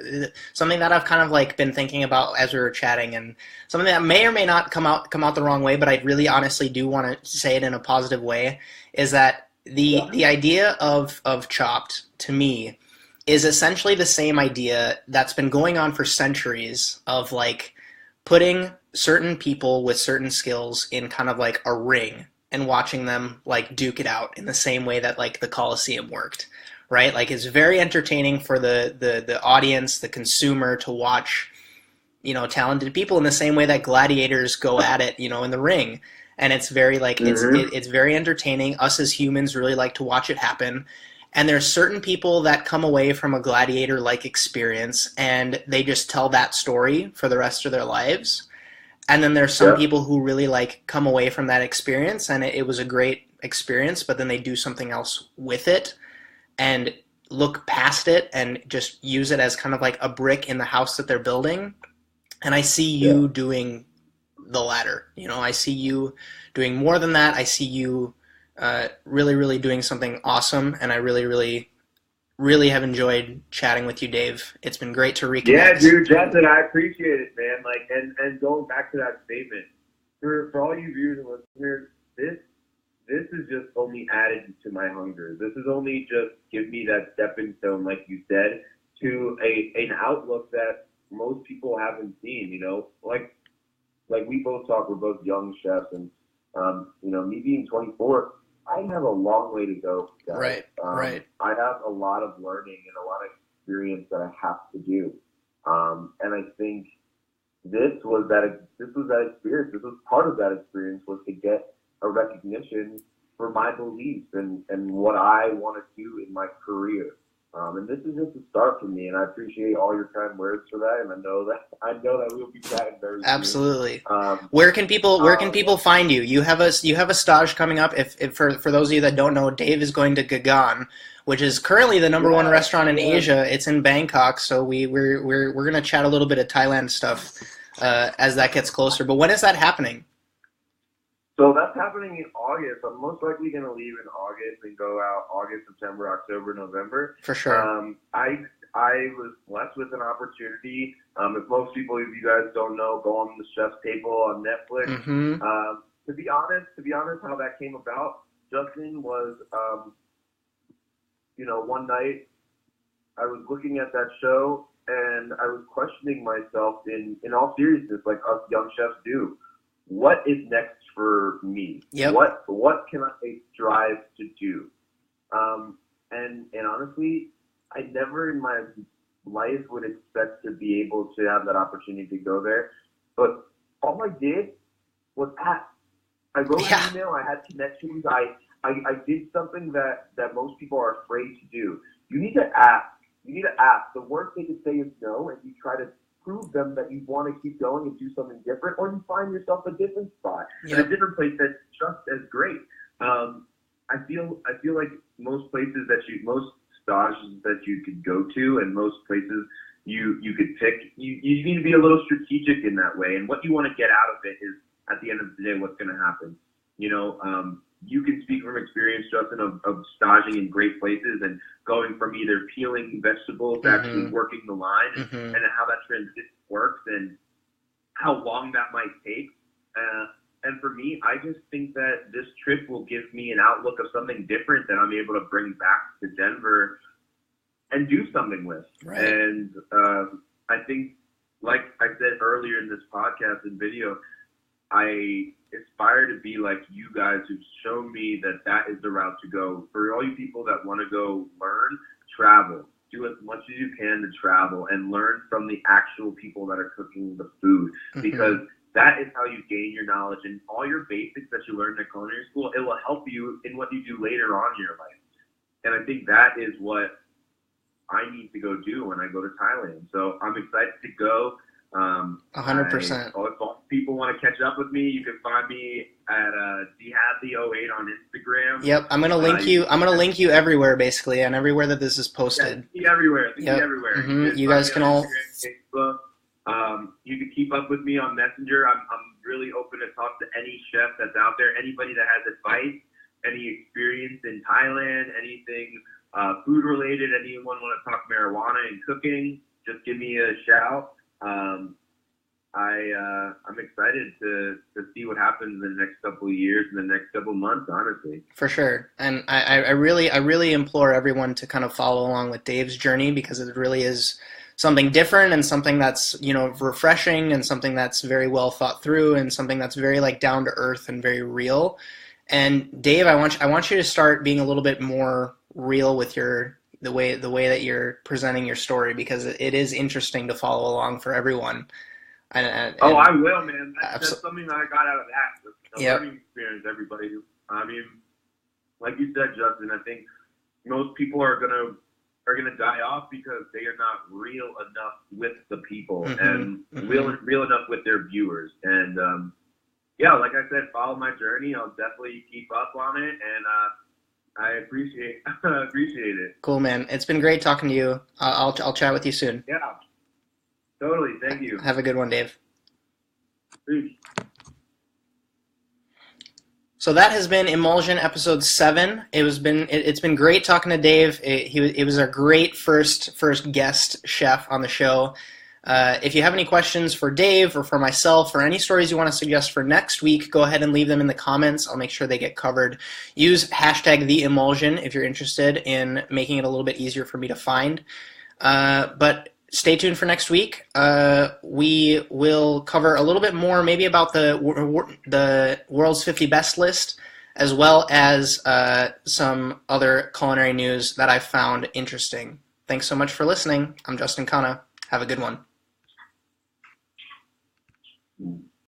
something that I've kind of like been thinking about as we were chatting, and something that may or may not come out the wrong way, but I really honestly do want to say it in a positive way, is that the idea of Chopped, to me, is essentially the same idea that's been going on for centuries of like putting certain people with certain skills in kind of like a ring and watching them like duke it out in the same way that like the Coliseum worked, right? Like it's very entertaining for the audience, the consumer, to watch, you know, talented people in the same way that gladiators go at it, you know, in the ring. And it's very like it's very entertaining. Us as humans really like to watch it happen. And there's certain people that come away from a gladiator-like experience and they just tell that story for the rest of their lives. And then there's some people who really like come away from that experience and it was a great experience, but then they do something else with it and look past it and just use it as kind of like a brick in the house that they're building. And I see you doing the latter. You know, I see you doing more than that. I see you really, really doing something awesome, and I really, really, really have enjoyed chatting with you, Dave. It's been great to reconnect. Yeah, dude, Justin, I appreciate it, man. Like, and going back to that statement, for all you viewers and listeners, this is just only added to my hunger. This is only just give me that stepping stone, like you said, to an outlook that most people haven't seen. You know, like we both talk, we're both young chefs, and you know, me being 24, I have a long way to go, guys. Right. I have a lot of learning and a lot of experience that I have to do, and I think this was that experience. This was part of that experience, was to get a recognition for my beliefs and what I want to do in my career. And this is just a start for me, and I appreciate all your kind words for that. And I know that we'll be chatting very soon. Absolutely. Where can people find you? You have a stage coming up. If for those of you that don't know, Dave is going to Gaghan, which is currently the number one restaurant in Asia. It's in Bangkok, so we're gonna chat a little bit of Thailand stuff as that gets closer. But when is that happening? So that's happening in August. I'm most likely going to leave in August and go out August, September, October, November. For sure. I was blessed with an opportunity. If most people, if you guys don't know, go on the Chef's Table on Netflix. Mm-hmm. To be honest, how that came about, Justin, was, you know, one night I was looking at that show and I was questioning myself in all seriousness, like us young chefs do. What is next for me? Yep. What can I strive to do? And honestly, I never in my life would expect to be able to have that opportunity to go there. But all I did was ask. I wrote an email. I had connections. I did something that most people are afraid to do. You need to ask. The worst they can say is no, and you try to prove them that you want to keep going and do something different, or you find yourself a different spot in a different place that's just as great. I feel like most stages that you could go to, and most places you could pick, you need to be a little strategic in that way. And what you want to get out of it is, at the end of the day, what's going to happen. You know, you can speak from experience, Justin, of staging in great places and going from either peeling vegetables to actually working the line, and how that transition works and how long that might take. And for me, I just think that this trip will give me an outlook of something different that I'm able to bring back to Denver and do something with. Right. And I think, like I said earlier in this podcast and video, I aspire to be like you guys who've shown me that is the route to go. For all you people that want to go learn, travel. Do as much as you can to travel and learn from the actual people that are cooking the food, because that is how you gain your knowledge, and all your basics that you learn at culinary school, it will help you in what you do later on in your life. And I think that is what I need to go do when I go to Thailand. So I'm excited to go. 100%. If people want to catch up with me, you can find me at dhadley08 on Instagram. Yep, I'm gonna link you. I'm gonna link you everywhere, basically, and everywhere that this is posted. Yeah, everywhere. Everywhere. Mm-hmm. You guys can all. Instagram, Facebook. You can keep up with me on Messenger. I'm really open to talk to any chef that's out there. Anybody that has advice, any experience in Thailand, anything food related. Anyone want to talk marijuana and cooking? Just give me a shout. I'm excited to see what happens in the next couple of years, in the next couple of months, honestly. For sure. And I really implore everyone to kind of follow along with Dave's journey, because it really is something different and something that's, refreshing and something that's very well thought through and something that's very like down to earth and very real. And Dave, I want you to start being a little bit more real with the way that you're presenting your story, because it is interesting to follow along for everyone. And I will, man. That's something that I got out of that. The learning experience, everybody. I mean, like you said, Justin, I think most people are gonna die off because they are not real enough with the people and real enough with their viewers. And like I said, follow my journey. I'll definitely keep up on it, and I appreciate it. Cool, man. It's been great talking to you. I'll chat with you soon. Yeah, totally. Thank you. Have a good one, Dave. Peace. So that has been Emulsion episode 7. It's been great talking to Dave. He was a great first guest chef on the show. If you have any questions for Dave or for myself or any stories you want to suggest for next week, go ahead and leave them in the comments. I'll make sure they get covered. Use #TheEmulsion if you're interested in making it a little bit easier for me to find. But stay tuned for next week. We will cover a little bit more, maybe about the world's 50 best list, as well as some other culinary news that I found interesting. Thanks so much for listening. I'm Justin Khanna. Have a good one.